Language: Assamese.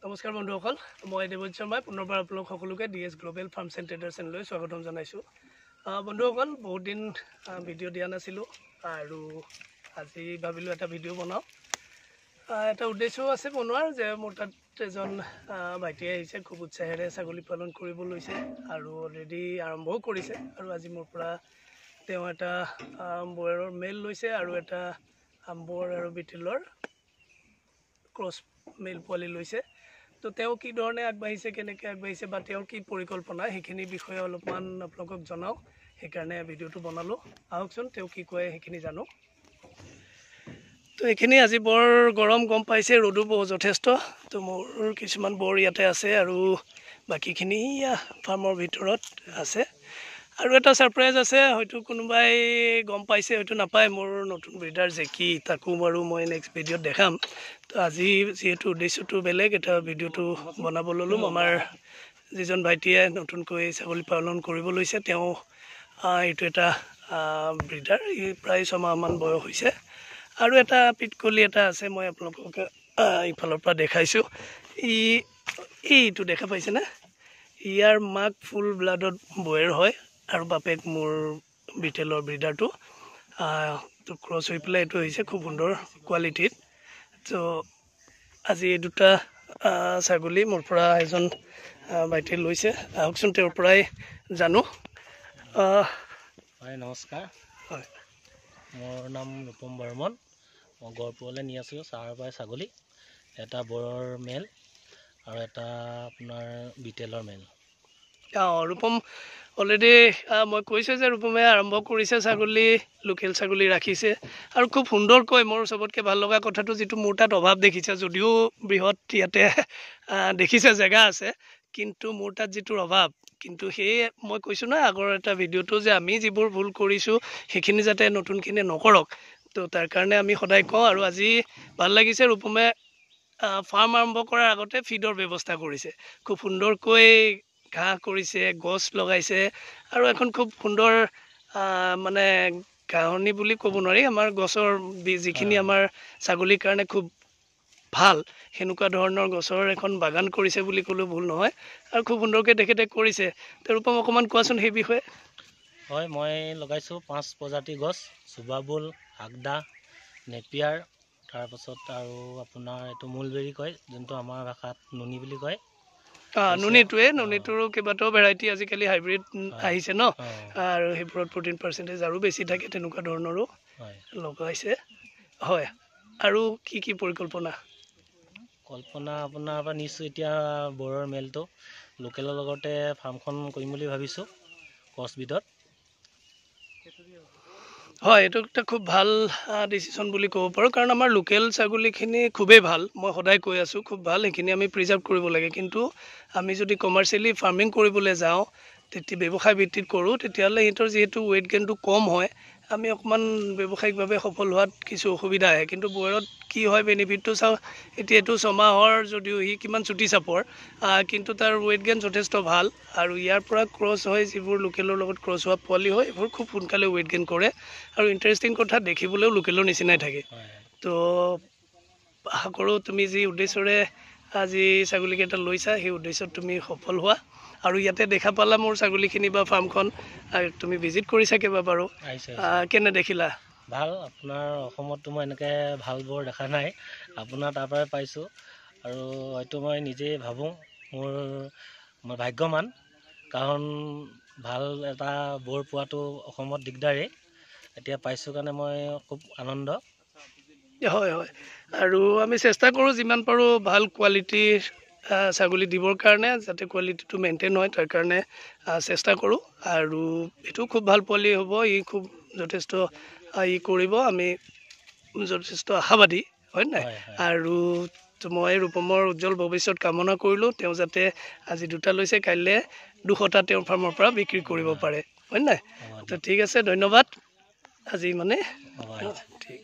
নমস্কাৰ বন্ধুসকল, মই দেৱজিৎ শৰ্মাই পুনৰবাৰ আপোনালোক সকলোকে DS global farms and traders চেনেললৈ স্বাগতম জনাইছোঁ। বন্ধুসকল, বহুত দিন ভিডিঅ' দিয়া নাছিলোঁ আৰু আজি ভাবিলোঁ এটা ভিডিঅ' বনাওঁ। এটা উদ্দেশ্যও আছে বনোৱাৰ, যে মোৰ তাত এজন ভাইটি আহিছে, খুব উৎসাহেৰে ছাগলী পালন কৰিব লৈছে আৰু অলৰেডি আৰম্ভও কৰিছে। আৰু আজি মোৰ পৰা তেওঁ এটা বয়েৰৰ মেল লৈছে আৰু এটা বৰ আৰু বিটেলৰ ক্ৰছ মেল পোৱালি লৈছে। তো তেওঁ কি ধৰণে আগবাঢ়িছে, কেনেকৈ আগবাঢ়িছে বা তেওঁৰ কি পৰিকল্পনা, সেইখিনি বিষয়ে অলপমান আপোনালোকক জনাওঁ। সেইকাৰণে ভিডিঅ'টো বনালোঁ। আহকচোন তেওঁ কি কয় সেইখিনি জানো। তো এইখিনি আজি বৰ গৰম, গম পাইছে, ৰ'দো বহু যথেষ্ট। তো মোৰ কিছুমান বৰ ইয়াতে আছে আৰু বাকীখিনি ফাৰ্মৰ ভিতৰত আছে। আৰু এটা ছাৰপ্ৰাইজ আছে, হয়তো কোনোবাই গম পাইছে, হয়তো নাপায়। মোৰ নতুন ব্ৰিডাৰ জেকি, তাকো বাৰু মই নেক্সট ভিডিঅ'ত দেখাম। তো আজি যিহেতু উদ্দেশ্যটো বেলেগ, এটা ভিডিঅ'টো বনাব ল'লোঁ। আমাৰ যিজন ভাইটিয়ে নতুনকৈ ছাগলী পালন কৰিব লৈছে, তেওঁ এইটো এটা ব্ৰিডাৰ, ই প্ৰায় 6 মাহমান বয়স হৈছে। আৰু এটা পিটকলি এটা আছে, মই আপোনালোকক ইফালৰ পৰা দেখাইছোঁ। এইটো দেখা পাইছেনে? ইয়াৰ মাক ফুল ব্লাডত বয়েৰ হয় আৰু বাপেক মোৰ বিটেলৰ ব্ৰিডাৰটো। তো ক্ৰছ হৈ পেলাই এইটো হৈছে খুব সুন্দৰ কোৱালিটিত। তো আজি এই দুটা ছাগলী মোৰ পৰা এজন ভাইটিয়ে লৈছে। আহকচোন তেওঁৰ পৰাই জানো। হয়, নমস্কাৰ। হয়, মোৰ নাম ৰূপম বৰ্মন। মই গড়পুৰলৈ নি আছোঁ চাৰবাই ছাগলী, এটা বৰৰ মেল আৰু এটা আপোনাৰ বিটেলৰ মেল। ৰূপম অলৰেডি মই কৈছোঁ যে ৰূপমে আৰম্ভ কৰিছে ছাগলী, লোকেল ছাগলী ৰাখিছে আৰু খুব সুন্দৰকৈ। মোৰ চবতকৈ ভাল লগা কথাটো, যিটো মোৰ তাত অভাৱ দেখিছে, যদিও বৃহৎ ইয়াতে দেখিছে জেগা আছে, কিন্তু মোৰ তাত যিটোৰ অভাৱ, কিন্তু সেয়ে মই কৈছোঁ নহয় আগৰ এটা ভিডিঅ'টো, যে আমি যিবোৰ ভুল কৰিছোঁ সেইখিনি যাতে নতুনখিনিয়ে নকৰক। তো তাৰ কাৰণে আমি সদায় কওঁ। আৰু আজি ভাল লাগিছে, ৰূপমে ফাৰ্ম আৰম্ভ কৰাৰ আগতে ফিডৰ ব্যৱস্থা কৰিছে। খুব সুন্দৰকৈ ঘাঁহ কৰিছে, গছ লগাইছে আৰু এখন খুব সুন্দৰ মানে ঘাঁহনি বুলি ক'ব নোৱাৰি, আমাৰ গছৰ যিখিনি আমাৰ ছাগলীৰ কাৰণে খুব ভাল, সেনেকুৱা ধৰণৰ গছৰ এখন বাগান কৰিছে বুলি ক'লেও ভুল নহয়। আৰু খুব সুন্দৰকৈ তেখেতে কৰিছে। তো ৰূপম, অকণমান কোৱাচোন সেই বিষয়ে। হয়, মই লগাইছোঁ 5 প্ৰজাতিৰ গছ: চুবাবুল, আগদা, নেপিয়াৰ, তাৰপাছত আৰু আপোনাৰ এইটো মূলবেৰী কয়, যোনটো আমাৰ ভাষাত নুনি বুলি কয়। নুনিটোৰো কেইবাটাও ভেৰাইটি আজিকালি হাইব্ৰিড আহিছে ন, আৰু সেইবোৰত প্ৰটিন পাৰ্চেণ্টেজ আৰু বেছি থাকে, তেনেকুৱা ধৰণৰো লগাইছে। হয়, আৰু কি কি পৰিকল্পনা আপোনাৰ পৰা নিছোঁ এতিয়া বৰৰ মেলটো, লোকেলৰ লগতে ফাৰ্মখন কৰিম বুলি ভাবিছোঁ ক্ৰছবিটত। হয়, এইটো এটা খুব ভাল ডিচিশ্যন বুলি ক'ব পাৰোঁ, কাৰণ আমাৰ লোকেল ছাগলীখিনি খুবেই ভাল। মই সদায় কৈ আছোঁ, খুব ভাল, সেইখিনি আমি প্ৰিজাৰ্ভ কৰিব লাগে। কিন্তু আমি যদি কমাৰ্চিয়েলি ফাৰ্মিং কৰিবলৈ যাওঁ, তেতিয়া ব্যৱসায় ভিত্তিত কৰোঁ, তেতিয়াহ'লে সিহঁতৰ যিহেতু ৱেইট গেইনটো কম হয়, আমি অকণমান ব্যৱসায়িকভাৱে সফল হোৱাত কিছু অসুবিধা আহে। কিন্তু বয়েৰত কি হয়, বেনিফিটটো চাওঁ, এতিয়া এইটো 6 মাহৰ, যদিও সি কিমান চুটি চাপৰ, কিন্তু তাৰ ৱেইট গেইন যথেষ্ট ভাল। আৰু ইয়াৰ পৰা ক্ৰছ হয়, যিবোৰ লোকেলৰ লগত ক্ৰছ হোৱা পোৱালি হয়, এইবোৰ খুব সোনকালে ৱেইট গেইন কৰে। আৰু ইণ্টাৰেষ্টিং কথা, দেখিবলৈও লোকেলৰ নিচিনাই থাকে। তো আশা কৰোঁ তুমি যি উদ্দেশ্যৰে আজি ছাগলীকেইটা লৈছা, সেই উদ্দেশ্যত তুমি সফল হোৱা। আৰু ইয়াতে দেখা পালা মোৰ ছাগলীখিনি বা ফাৰ্মখন, তুমি ভিজিট কৰিছা কেইবাবাৰো, কেনে দেখিলা? ভাল। আপোনাৰ অসমততো মই এনেকৈ ভাল বৰ দেখা নাই, আপোনাৰ তাৰ পৰাই পাইছোঁ। আৰু হয়তো মই নিজেই ভাবোঁ মই ভাগ্যৱান, কাৰণ ভাল এটা বৰ পোৱাটো অসমত দিগদাৰেই, এতিয়া পাইছোঁ কাৰণে মই খুব আনন্দ। হয়, হয়, আৰু আমি চেষ্টা কৰোঁ যিমান পাৰোঁ ভাল কোৱালিটিৰ ছাগলী দিবৰ কাৰণে, যাতে কোৱালিটিটো মেইনটেইন হয়, তাৰ কাৰণে চেষ্টা কৰোঁ। আৰু এইটো খুব ভাল পোৱালি হ'ব, ই খুব যথেষ্ট ই কৰিব, আমি যথেষ্ট আশাবাদী, হয় নাই? আৰু মই ৰূপমৰ উজ্জ্বল ভৱিষ্যত কামনা কৰিলোঁ। তেওঁ যাতে আজি 2টা লৈছে, কাইলৈ 200টা তেওঁৰ ফাৰ্মৰ পৰা বিক্ৰী কৰিব পাৰে, হয় নাই? তো ঠিক আছে, ধন্যবাদ আজি মানে। ঠিক।